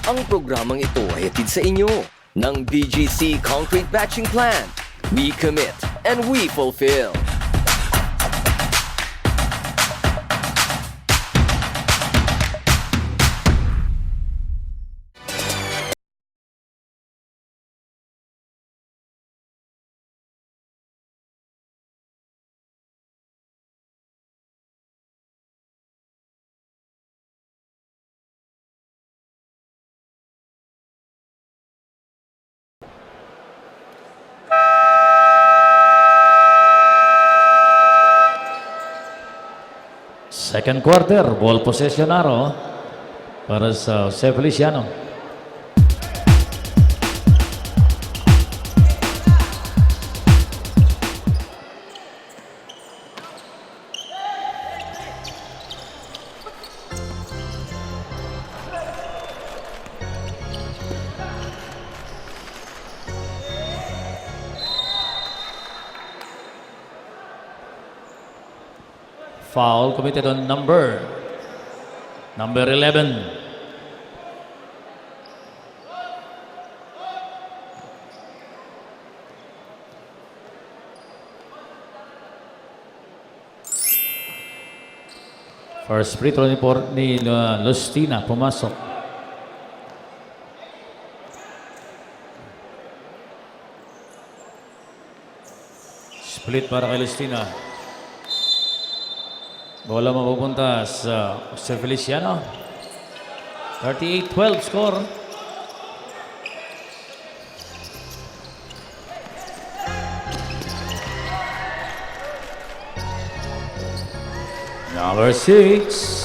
Ang programang ito ay hatid sa inyo ng BGC Concrete Batching Plant. We commit and we fulfill. Second quarter, ball possession aro para sa Jose Feliciano. Foul committed on number 11. First free throw ni Lustina pumasok. Split para kay Lustina. Bola mapupunta sa Jose Feliciano. 38-12 score. Number 6.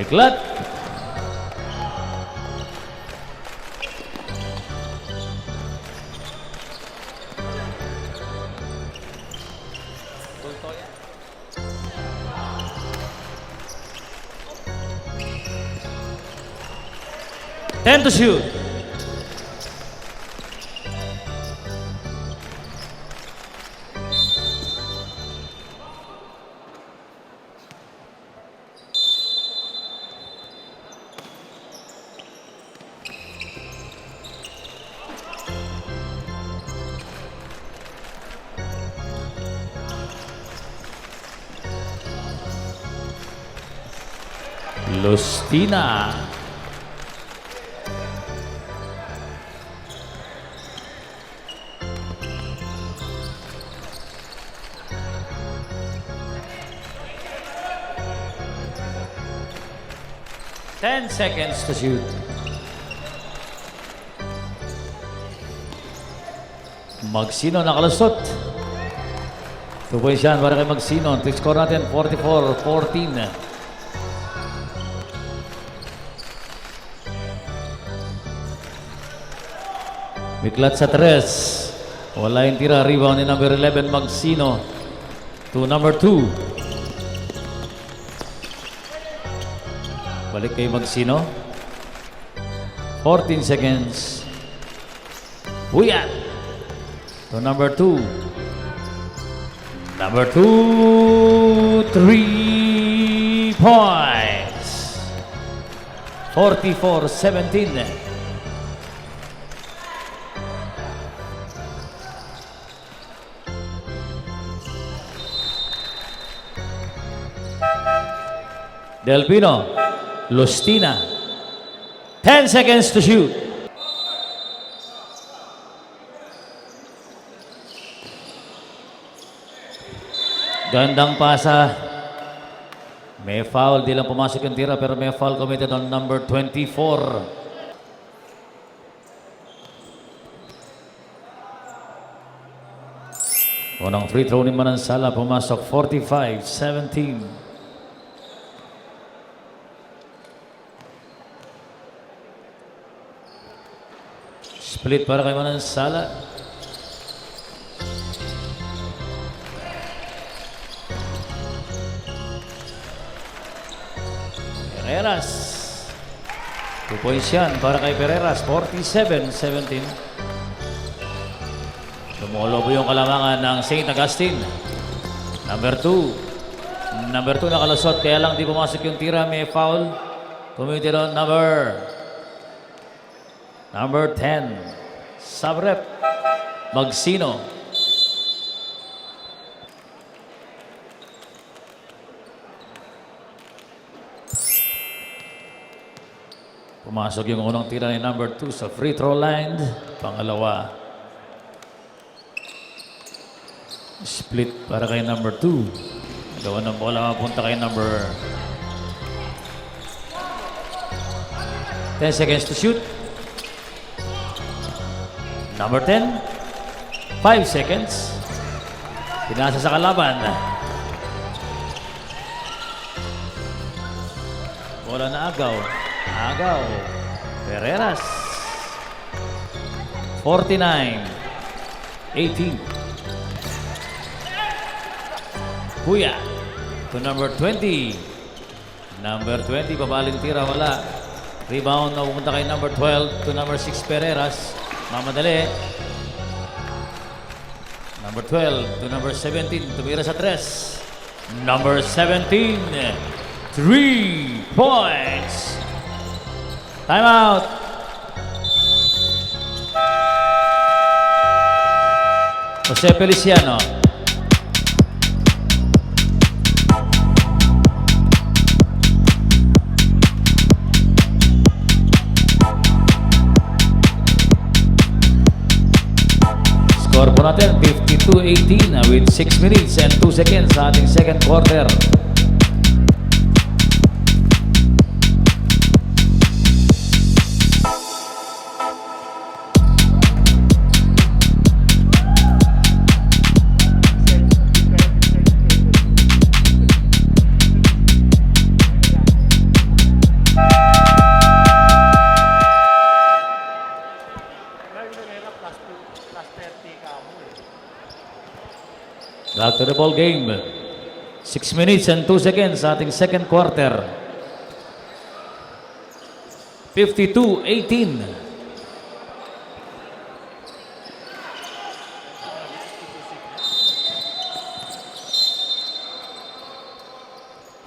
Miklat. Ten to shoot. Lustina. Ten seconds to shoot. Magsino nakalusot. 2 points yan para kay Magsino. Score natin 44-14. Miklat sa 3. Wala yung tira. Rebound ni number 11, Magsino. To number 2. Balik kay Magsino. 14 seconds. Buyat. To number 2. Number 2. 3 points. 44-17. Delpino, Lustina. 10 seconds to shoot. Gandang pasa. May foul, di lang pumasok yung tira pero may foul committed on number 24. Unang free throw ni Manansala pumasok 45-17. Split para kay Manansala. Pereras. 2 points yan para kay Pereras. 47-17. Lumolobo yung kalamangan ng St. Augustine. Number 2. Number 2 nakalusot. Kaya lang di pumasok yung tira. May foul. Committed on number 10. Subrep. Magsino. Pumasok yung unang tira ni number 2 sa free throw line. Pangalawa. Split para kay number 2. Gawa ng bola mapunta kay number 10 seconds to shoot. Number 10. 5 seconds. Pinasa sa kalaban. Bola na agaw. Agaw. Pereras. 49-18. Kuya. To number 20. Number 20. Babaling tira. Wala. Rebound na pumunta kay number 12. To number 6 Pereras. Mamadali. Number 12 to number 17. Tumira sa 3. Number 17. 3 points. Time out. Jose Feliciano. Score po natin 52-18 with 6 minutes and 2 seconds sa ating second quarter. Back to the ball game. 6 minutes and 2 seconds sa ating second quarter. 52-18.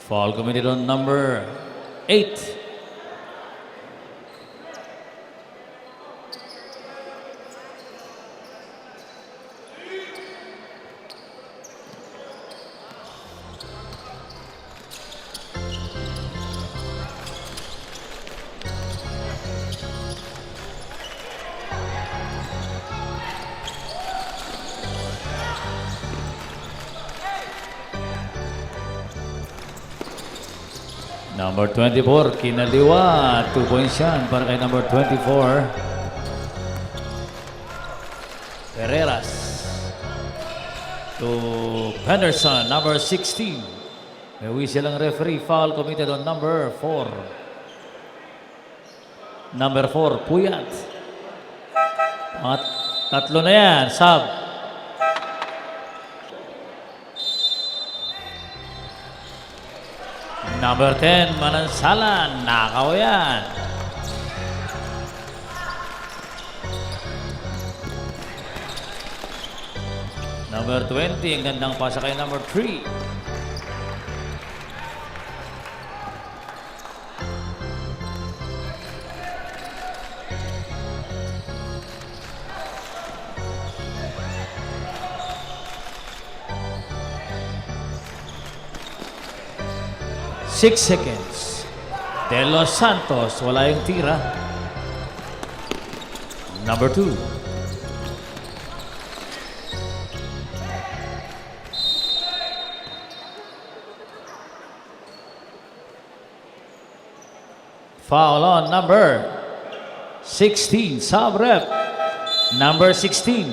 Foul committed on number 8. Number 24, Kinaliwa. 2 points yan para kay number 24. Pereras. To Henderson, number 16. May whistle ang referee. Foul committed on number 4. Number 4, Puyat. At tatlo na yan. Sub. Number 10, Manansala. Nakaw yan. Number 20, ang gandang pasa kay number 3. Six seconds. De Los Santos, wala yung tira. Number 2. Foul on number 16, Subrep. Number 16,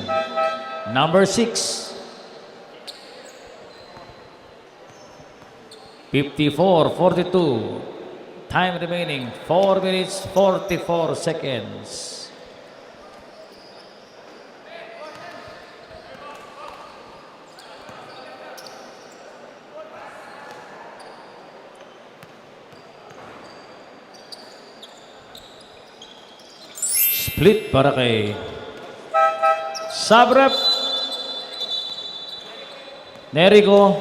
number 6. 54-42. Time remaining 4 minutes 44 seconds. Split para kay Sabrep. Nerico.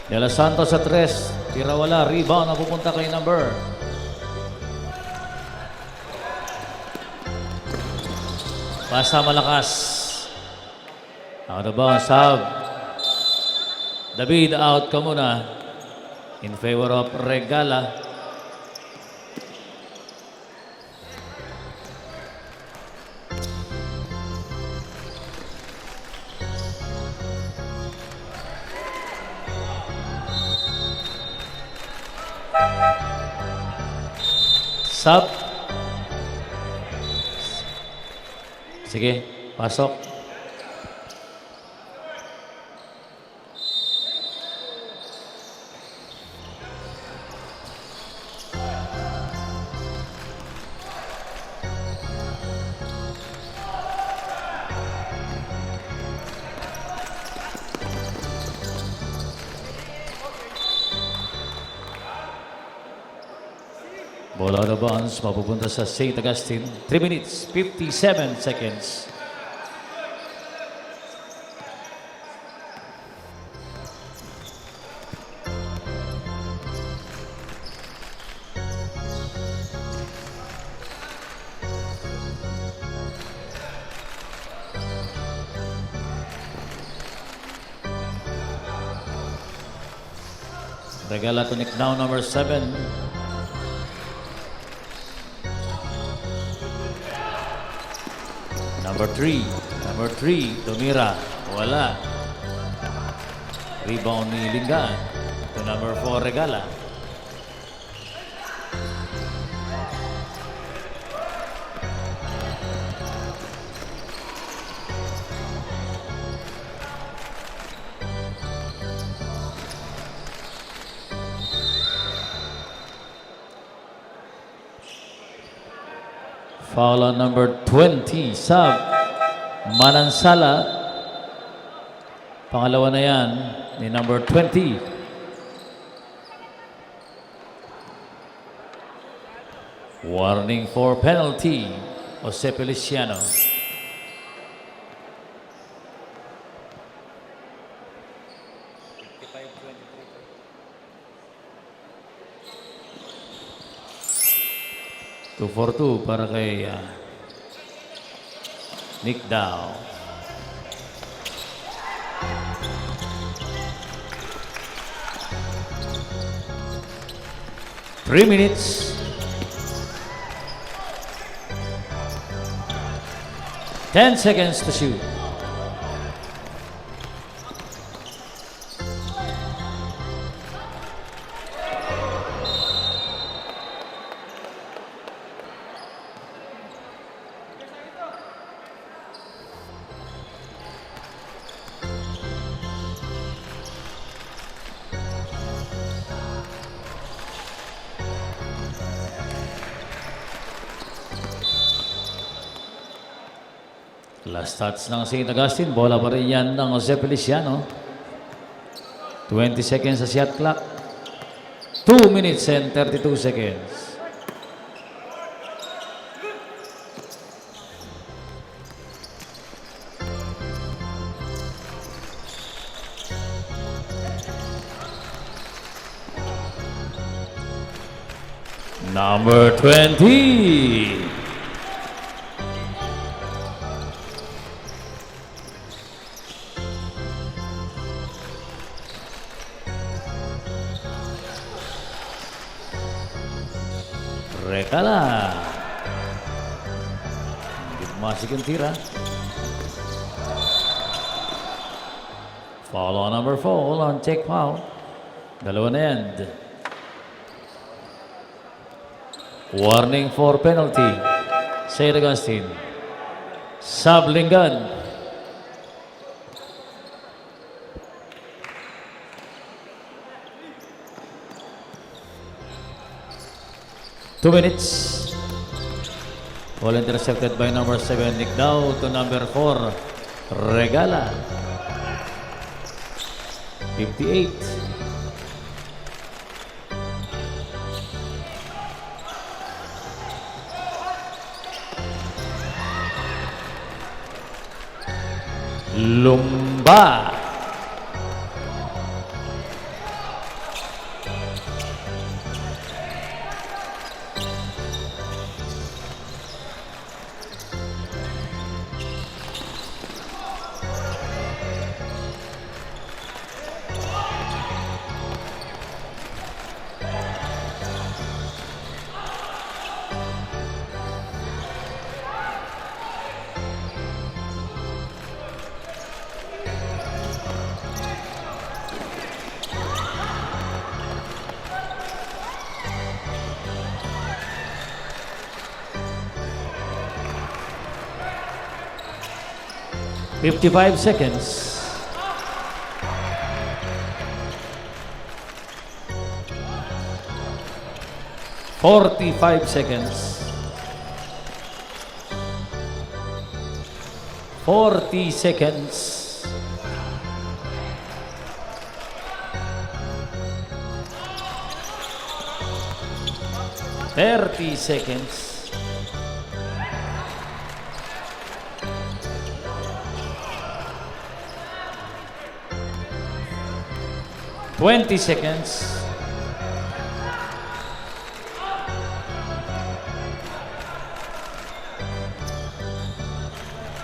De Los Santos sa 3. Tira wala. Rebound na pupunta kay number. Pasa malakas. Out of bounds. Sab. David, out ka muna. In favor of Regala. Sub. Sige, pasok. Ball out of bounds, mapupunta sa St. Augustine. 3 minutes, 57 seconds. Regala to Nick now, number 7. Number 3, tumira. Wala. Rebound ni Linggaan. To number 4, Regala. Foul on number 20, Sab Manansala. Pangalawa na yan ni number 20. Warning for penalty, Jose Feliciano. Two for two para kay Nick Dow. Three minutes. 10 seconds to shoot. Last touch ng St. Augustine. Bola pa rin yan ng Jose Feliciano. 20 seconds sa shot clock. 2 minutes and 32 seconds. Number 20. Regala. Hindi pumasok yung tira. Foul on number 4 on check foul. Dalawa na yan. Warning for penalty. St. Augustine. Sablinggan. Two minutes. Ball intercepted by number 7, Nick Dow, to number 4, Regala. 58. Lumba. $55 seconds. $45 seconds. 40 seconds. $30 seconds. 20 seconds.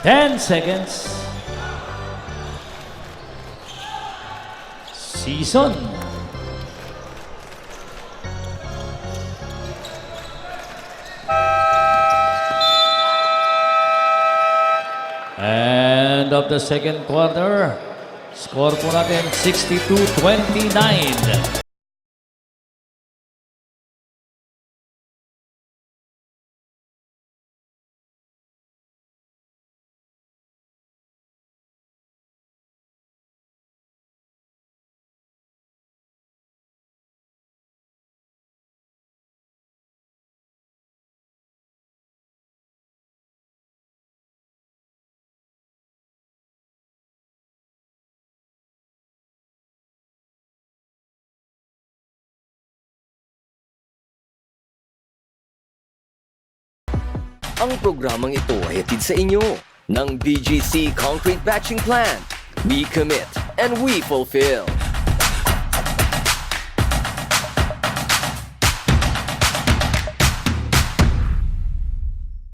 10 seconds. Season. End of the second quarter. Score po natin 62-29. Ang programang ito ay hatid sa inyo ng BGC Concrete Batching Plant. We commit and we fulfill.